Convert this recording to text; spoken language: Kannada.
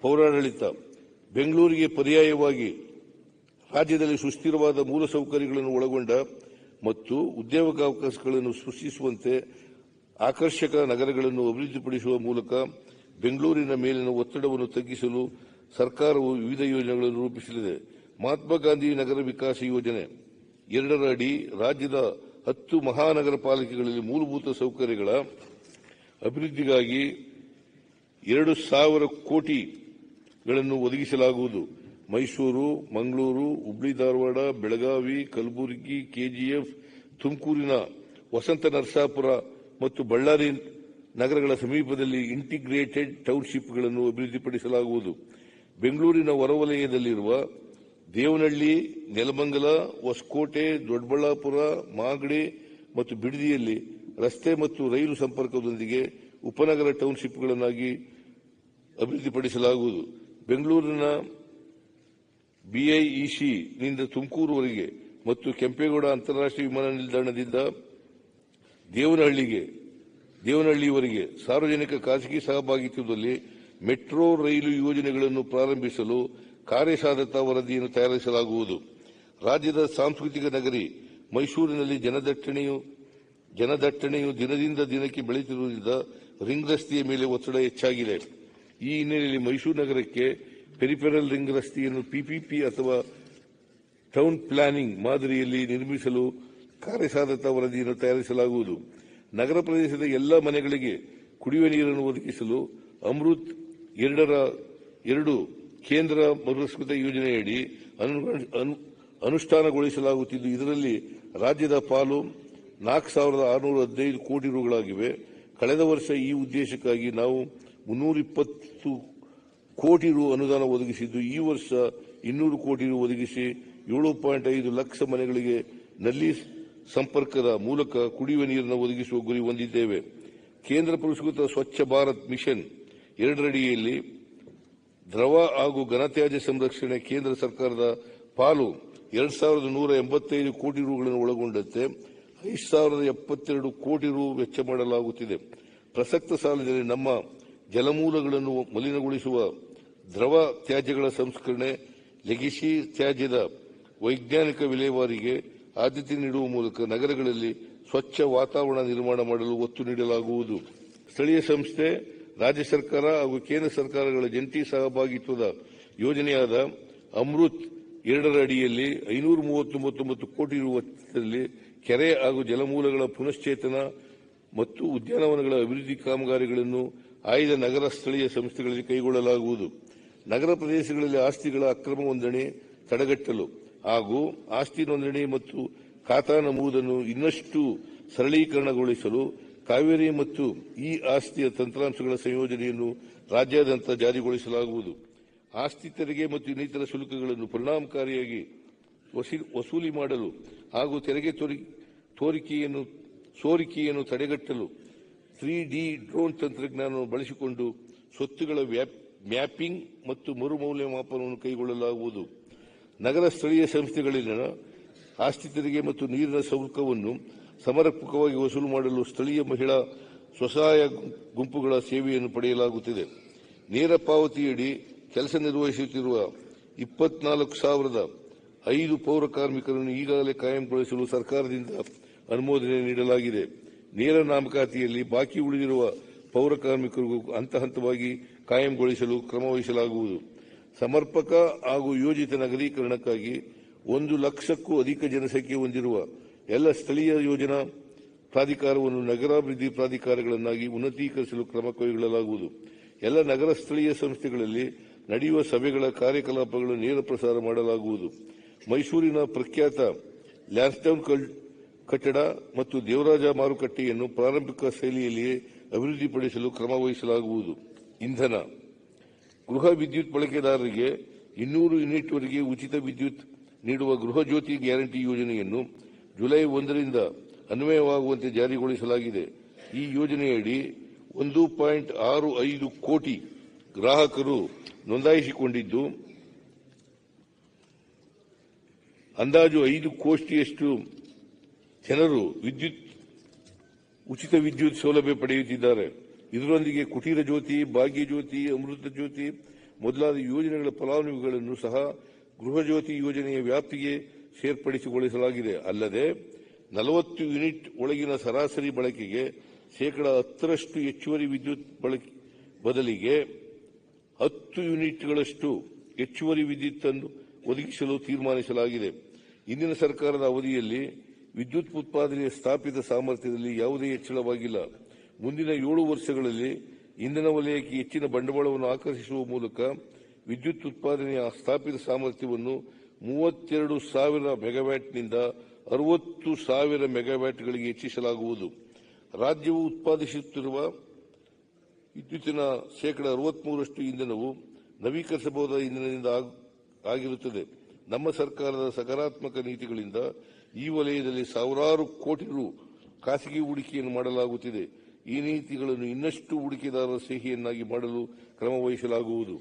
ಪೌರಾಡಳಿತ, ಬೆಂಗಳೂರಿಗೆ ಪರ್ಯಾಯವಾಗಿ ರಾಜ್ಯದಲ್ಲಿ ಸುಸ್ಥಿರವಾದ ಮೂಲಸೌಕರ್ಯಗಳನ್ನು ಒಳಗೊಂಡ ಮತ್ತು ಉದ್ಯೋಗಾವಕಾಶಗಳನ್ನು ಸೃಷ್ಟಿಸುವಂತೆ ಆಕರ್ಷಕ ನಗರಗಳನ್ನು ಅಭಿವೃದ್ಧಿಪಡಿಸುವ ಮೂಲಕ ಬೆಂಗಳೂರಿನ ಮೇಲಿನ ಒತ್ತಡವನ್ನು ತಗ್ಗಿಸಲು ಸರ್ಕಾರವು ವಿವಿಧ ಯೋಜನೆಗಳನ್ನು ರೂಪಿಸಲಿದೆ. ಮಹಾತ್ಮ ಗಾಂಧಿ ನಗರ ವಿಕಾಸ ಯೋಜನೆ 2 ಅಡಿ ರಾಜ್ಯದ 10 ಮಹಾನಗರ ಪಾಲಿಕೆಗಳಲ್ಲಿ ಮೂಲಭೂತ ಸೌಕರ್ಯಗಳ ಅಭಿವೃದ್ಧಿಗಾಗಿ 2,000 ಕೋಟಿಗಳನ್ನು ಒದಗಿಸಲಾಗುವುದು. ಮೈಸೂರು, ಮಂಗಳೂರು, ಹುಬ್ಳಿ ಧಾರವಾಡ, ಬೆಳಗಾವಿ, ಕಲಬುರಗಿ, ಕೆಜಿಎಫ್, ತುಮಕೂರಿನ ವಸಂತ ನರಸಾಪುರ ಮತ್ತು ಬಳ್ಳಾರಿ ನಗರಗಳ ಸಮೀಪದಲ್ಲಿ ಇಂಟಿಗ್ರೇಟೆಡ್ ಟೌನ್ಶಿಪ್ಗಳನ್ನು ಅಭಿವೃದ್ಧಿಪಡಿಸಲಾಗುವುದು. ಬೆಂಗಳೂರಿನ ಹೊರವಲಯದಲ್ಲಿರುವ ದೇವನಹಳ್ಳಿ, ನೆಲಮಂಗಲ, ಹೊಸಕೋಟೆ, ದೊಡ್ಡಬಳ್ಳಾಪುರ, ಮಾಗಡಿ ಮತ್ತು ಬಿಡದಿಯಲ್ಲಿ ರಸ್ತೆ ಮತ್ತು ರೈಲು ಸಂಪರ್ಕದೊಂದಿಗೆ ಉಪನಗರ ಟೌನ್ಶಿಪ್ಗಳನ್ನಾಗಿ ಅಭಿವೃದ್ಧಿಪಡಿಸಲಾಗುವುದು. ಬೆಂಗಳೂರಿನ ಬಿಐಇಸಿ ನಿಂದ ತುಮಕೂರುವರೆಗೆ ಮತ್ತು ಕೆಂಪೇಗೌಡ ಅಂತಾರಾಷ್ಟ್ರೀಯ ವಿಮಾನ ನಿಲ್ದಾಣದಿಂದ ದೇವನಹಳ್ಳಿವರೆಗೆ ಸಾರ್ವಜನಿಕ ಖಾಸಗಿ ಸಹಭಾಗಿತ್ವದಲ್ಲಿ ಮೆಟ್ರೋ ರೈಲು ಯೋಜನೆಗಳನ್ನು ಪ್ರಾರಂಭಿಸಲು ಕಾರ್ಯಸಾಧ್ಯತಾ ವರದಿಯನ್ನು ತಯಾರಿಸಲಾಗುವುದು. ರಾಜ್ಯದ ಸಾಂಸ್ಕೃತಿಕ ನಗರಿ ಮೈಸೂರಿನಲ್ಲಿ ಜನದಟ್ಟಣೆಯು ದಿನದಿಂದ ದಿನಕ್ಕೆ ಬೆಳೆಯುತ್ತಿರುವುದರಿಂದ ರಿಂಗ್ ರಸ್ತೆಯ ಮೇಲೆ ಒತ್ತಡ ಹೆಚ್ಚಾಗಿದೆ. ಈ ಹಿನ್ನೆಲೆಯಲ್ಲಿ ಮೈಸೂರು ನಗರಕ್ಕೆ ಪೆರಿಫೆರಲ್ ರಿಂಗ್ ರಸ್ತೆಯನ್ನು ಪಿಪಿಪಿ ಅಥವಾ ಟೌನ್ ಪ್ಲಾನಿಂಗ್ ಮಾದರಿಯಲ್ಲಿ ನಿರ್ಮಿಸಲು ಕಾರ್ಯಸಾಧ್ಯತಾ ವರದಿಯನ್ನು ತಯಾರಿಸಲಾಗುವುದು. ನಗರ ಪ್ರದೇಶದ ಎಲ್ಲ ಮನೆಗಳಿಗೆ ಕುಡಿಯುವ ನೀರನ್ನು ಒದಗಿಸಲು ಅಮೃತ್ 2 ಕೇಂದ್ರ ಪುರಸ್ಕೃತ ಯೋಜನೆಯಡಿ ಅನುಷ್ಠಾನಗೊಳಿಸಲಾಗುತ್ತಿದ್ದು, ಇದರಲ್ಲಿ ರಾಜ್ಯದ ಪಾಲು 4,615 ಕೋಟಿ ರೂಗಳಾಗಿವೆ. ಕಳೆದ ವರ್ಷ ಈ ಉದ್ದೇಶಕ್ಕಾಗಿ ನಾವು 320 ಕೋಟಿ ರು ಅನುದಾನ ಒದಗಿಸಿದ್ದು, ಈ ವರ್ಷ 200 ಕೋಟಿ ರು ಒದಗಿಸಿ 7.5 ಲಕ್ಷ ಮನೆಗಳಿಗೆ ನಲ್ಲಿ ಸಂಪರ್ಕದ ಮೂಲಕ ಕುಡಿಯುವ ನೀರನ್ನು ಒದಗಿಸುವ ಗುರಿ ಹೊಂದಿದ್ದೇವೆ. ಕೇಂದ್ರ ಪುರಸ್ಕೃತ ಸ್ವಚ್ಛ ಭಾರತ್ ಮಿಷನ್ 2 ಅಡಿಯಲ್ಲಿ ದ್ರವ ಹಾಗೂ ಘನತ್ಯಾಜ್ಯ ಸಂರಕ್ಷಣೆ ಕೇಂದ್ರ ಸರ್ಕಾರದ ಪಾಲು 2,185 ಕೋಟಿ ರೂಗಳನ್ನು ಒಳಗೊಂಡಂತೆ 5,072 ಕೋಟಿ ರು ವೆಚ್ಚ ಮಾಡಲಾಗುತ್ತಿದೆ. ಪ್ರಸಕ್ತ ಸಾಲಿನಲ್ಲಿ ನಮ್ಮ ಜಲಮೂಲಗಳನ್ನು ಮಲಿನಗೊಳಿಸುವ ದ್ರವ ತ್ಯಾಜ್ಯಗಳ ಸಂಸ್ಕರಣೆ, ಲೆಗಸಿ ತ್ಯಾಜ್ಯದ ವೈಜ್ಞಾನಿಕ ವಿಲೇವಾರಿಗೆ ಆದ್ಯತೆ ನೀಡುವ ಮೂಲಕ ನಗರಗಳಲ್ಲಿ ಸ್ವಚ್ಛ ವಾತಾವರಣ ನಿರ್ಮಾಣ ಮಾಡಲು ಒತ್ತು ನೀಡಲಾಗುವುದು. ಸ್ಥಳೀಯ ಸಂಸ್ಥೆ, ರಾಜ್ಯ ಸರ್ಕಾರ ಹಾಗೂ ಕೇಂದ್ರ ಸರ್ಕಾರಗಳ ಜಂಟಿ ಸಹಭಾಗಿತ್ವದ ಯೋಜನೆಯಾದ ಅಮೃತ್ 2 ಅಡಿಯಲ್ಲಿ 539 ಕೋಟಿ ರು ವೆಚ್ಚದಲ್ಲಿ ಕೆರೆ ಹಾಗೂ ಜಲಮೂಲಗಳ ಪುನಶ್ಚೇತನ ಮತ್ತು ಉದ್ಯಾನವನಗಳ ಅಭಿವೃದ್ಧಿ ಕಾಮಗಾರಿಗಳನ್ನು ಆಯ್ದ ನಗರ ಸ್ಥಳೀಯ ಸಂಸ್ಥೆಗಳಲ್ಲಿ ಕೈಗೊಳ್ಳಲಾಗುವುದು. ನಗರ ಪ್ರದೇಶಗಳಲ್ಲಿ ಆಸ್ತಿಗಳ ಅಕ್ರಮ ನೋಂದಣಿ ತಡೆಗಟ್ಟಲು ಹಾಗೂ ಆಸ್ತಿ ನೋಂದಣಿ ಮತ್ತು ಖಾತಾ ನಮೂದನ್ನು ಇನ್ನಷ್ಟು ಸರಳೀಕರಣಗೊಳಿಸಲು ಕಾವೇರಿ ಮತ್ತು ಈ ಆಸ್ತಿಯ ತಂತ್ರಾಂಶಗಳ ಸಂಯೋಜನೆಯನ್ನು ರಾಜ್ಯಾದ್ಯಂತ ಜಾರಿಗೊಳಿಸಲಾಗುವುದು. ಆಸ್ತಿ ತೆರಿಗೆ ಮತ್ತು ಇನ್ನಿತರ ಶುಲ್ಕಗಳನ್ನು ಪರಿಣಾಮಕಾರಿಯಾಗಿ ವಸೂಲಿ ಮಾಡಲು ಹಾಗೂ ತೆರಿಗೆ ಸೋರಿಕೆಯನ್ನು ತಡೆಗಟ್ಟಲು 3D ಡ್ರೋನ್ ತಂತ್ರಜ್ಞಾನವನ್ನು ಬಳಸಿಕೊಂಡು ಸ್ವತ್ತುಗಳ ಮ್ಯಾಪಿಂಗ್ ಮತ್ತು ಮರುಮೌಲ್ಯಮಾಪನವನ್ನು ಕೈಗೊಳ್ಳಲಾಗುವುದು. ನಗರ ಸ್ಥಳೀಯ ಸಂಸ್ಥೆಗಳಲ್ಲಿನ ಆಸ್ತಿ ತೆರಿಗೆ ಮತ್ತು ನೀರಿನ ಶುಲ್ಕವನ್ನು ಸಮರ್ಪಕವಾಗಿ ವಸೂಲು ಮಾಡಲು ಸ್ಥಳೀಯ ಮಹಿಳಾ ಸ್ವಸಹಾಯ ಗುಂಪುಗಳ ಸೇವೆಯನ್ನು ಪಡೆಯಲಾಗುತ್ತಿದೆ. ನೇರ ಪಾವತಿಯಡಿ ಕೆಲಸ ನಿರ್ವಹಿಸುತ್ತಿರುವ 24,005 ಪೌರ ಕಾರ್ಮಿಕರನ್ನು ಈಗಾಗಲೇ ಕಾಯಂಗೊಳಿಸಲು ಸರ್ಕಾರದಿಂದ ಅನುಮೋದನೆ ನೀಡಲಾಗಿದೆ. ನೇರ ನೇಮಕಾತಿಯಲ್ಲಿ ಬಾಕಿ ಉಳಿದಿರುವ ಪೌರ ಕಾರ್ಮಿಕರಿಗೂ ಹಂತ ಹಂತವಾಗಿ ಕಾಯಂಗೊಳಿಸಲು ಕ್ರಮ ವಹಿಸಲಾಗುವುದು. ಸಮರ್ಪಕ ಹಾಗೂ ಯೋಜಿತ ನಗರೀಕರಣಕ್ಕಾಗಿ 1 ಲಕ್ಷಕ್ಕೂ ಅಧಿಕ ಜನಸಂಖ್ಯೆ ಹೊಂದಿರುವ ಎಲ್ಲ ಸ್ಥಳೀಯ ಯೋಜನಾ ಪ್ರಾಧಿಕಾರವನ್ನು ನಗರಾಭಿವೃದ್ಧಿ ಪ್ರಾಧಿಕಾರಗಳನ್ನಾಗಿ ಉನ್ನತೀಕರಿಸಲು ಕ್ರಮ ಕೈಗೊಳ್ಳಲಾಗುವುದು. ಎಲ್ಲ ನಗರ ಸ್ಥಳೀಯ ಸಂಸ್ಥೆಗಳಲ್ಲಿ ನಡೆಯುವ ಸಭೆಗಳ ಕಾರ್ಯಕಲಾಪಗಳನ್ನು ನೇರ ಪ್ರಸಾರ ಮಾಡಲಾಗುವುದು. ಮೈಸೂರಿನ ಪ್ರಖ್ಯಾತ ಲ್ಯಾನ್ಸ್ಡೌನ್ ಕಟ್ಟಡ ಮತ್ತು ದೇವರಾಜ ಮಾರುಕಟ್ಟೆಯನ್ನು ಪಾರಂಪರಿಕ ಶೈಲಿಯಲ್ಲಿಯೇ ಅಭಿವೃದ್ಧಿಪಡಿಸಲು ಕ್ರಮ ವಹಿಸಲಾಗುವುದು. ಇಂಧನ ಗೃಹ ವಿದ್ಯುತ್ ಬಳಕೆದಾರರಿಗೆ 200 ಯೂನಿಟ್ವರೆಗೆ ಉಚಿತ ವಿದ್ಯುತ್ ನೀಡುವ ಗೃಹ ಜ್ಯೋತಿ ಗ್ಯಾರಂಟಿ ಯೋಜನೆಯನ್ನು ಜುಲೈ 1 ರಿಂದ ಅನ್ವಯವಾಗುವಂತೆ ಜಾರಿಗೊಳಿಸಲಾಗಿದೆ. ಈ ಯೋಜನೆಯಡಿ 1.65 ಕೋಟಿ ಗ್ರಾಹಕರು ನೋಂದಾಯಿಸಿಕೊಂಡಿದ್ದು, ಅಂದಾಜು 5 ಕೋಟಿಯಷ್ಟು ಜನರು ಉಚಿತ ವಿದ್ಯುತ್ ಸೌಲಭ್ಯ ಪಡೆಯುತ್ತಿದ್ದಾರೆ. ಇದರೊಂದಿಗೆ ಕುಟೀರ ಜ್ಯೋತಿ, ಭಾಗ್ಯ ಜ್ಯೋತಿ, ಅಮೃತ ಜ್ಯೋತಿ ಮೊದಲಾದ ಯೋಜನೆಗಳ ಫಲಾನುಭವಿಗಳನ್ನು ಸಹ ಗೃಹ ಜ್ಯೋತಿ ಯೋಜನೆಯ ವ್ಯಾಪ್ತಿಗೆ ಸೇರ್ಪಡೆಗೊಳಿಸಲಾಗಿದೆ. ಅಲ್ಲದೆ 40 ಯೂನಿಟ್ ಒಳಗಿನ ಸರಾಸರಿ ಬಳಕೆಗೆ ಶೇಕಡಾ 10ರಷ್ಟು ಹೆಚ್ಚುವರಿ ವಿದ್ಯುತ್ ಬದಲಿಗೆ 10 ಯೂನಿಟ್ಗಳಷ್ಟು ಹೆಚ್ಚುವರಿ ವಿದ್ಯುತ್ ಅನ್ನು ಒದಗಿಸಲು ತೀರ್ಮಾನಿಸಲಾಗಿದೆ. ಇಂದಿನ ಸರ್ಕಾರದ ಅವಧಿಯಲ್ಲಿ ವಿದ್ಯುತ್ ಉತ್ಪಾದನೆಯ ಸ್ಥಾಪಿತ ಸಾಮರ್ಥ್ಯದಲ್ಲಿ ಯಾವುದೇ ಹೆಚ್ಚಳವಾಗಿಲ್ಲ. ಮುಂದಿನ 7 ವರ್ಷಗಳಲ್ಲಿ ಇಂಧನ ವಲಯಕ್ಕೆ ಹೆಚ್ಚಿನ ಬಂಡವಾಳವನ್ನು ಆಕರ್ಷಿಸುವ ಮೂಲಕ ವಿದ್ಯುತ್ ಉತ್ಪಾದನೆಯ ಸ್ಥಾಪಿತ ಸಾಮರ್ಥ್ಯವನ್ನು 32,000 ಮೆಗಾವ್ಯಾಟ್ನಿಂದ 60,000 ಮೆಗಾವ್ಯಾಟ್ಗಳಿಗೆ ಹೆಚ್ಚಿಸಲಾಗುವುದು. ರಾಜ್ಯವು ಉತ್ಪಾದಿಸುತ್ತಿರುವ ವಿದ್ಯುತ್ತಿನ ಶೇಕಡಾ 63ರಷ್ಟು ಇಂಧನವು ನವೀಕರಿಸಬಹುದಾದ ಇಂಧನದಿಂದ ಆಗಿರುತ್ತದೆ. ನಮ್ಮ ಸರ್ಕಾರದ ಸಕಾರಾತ್ಮಕ ನೀತಿಗಳಿಂದ ಈ ವಲಯದಲ್ಲಿ ಸಾವಿರಾರು ಕೋಟಿ ರು ಖಾಸಗಿ ಹೂಡಿಕೆಯನ್ನು ಮಾಡಲಾಗುತ್ತಿದೆ. ಈ ನೀತಿಗಳನ್ನು ಇನ್ನಷ್ಟು ಹೂಡಿಕೆದಾರರ ಸ್ನೇಹಿಯನ್ನಾಗಿ ಮಾಡಲು ಕ್ರಮ ವಹಿಸಲಾಗುವುದು.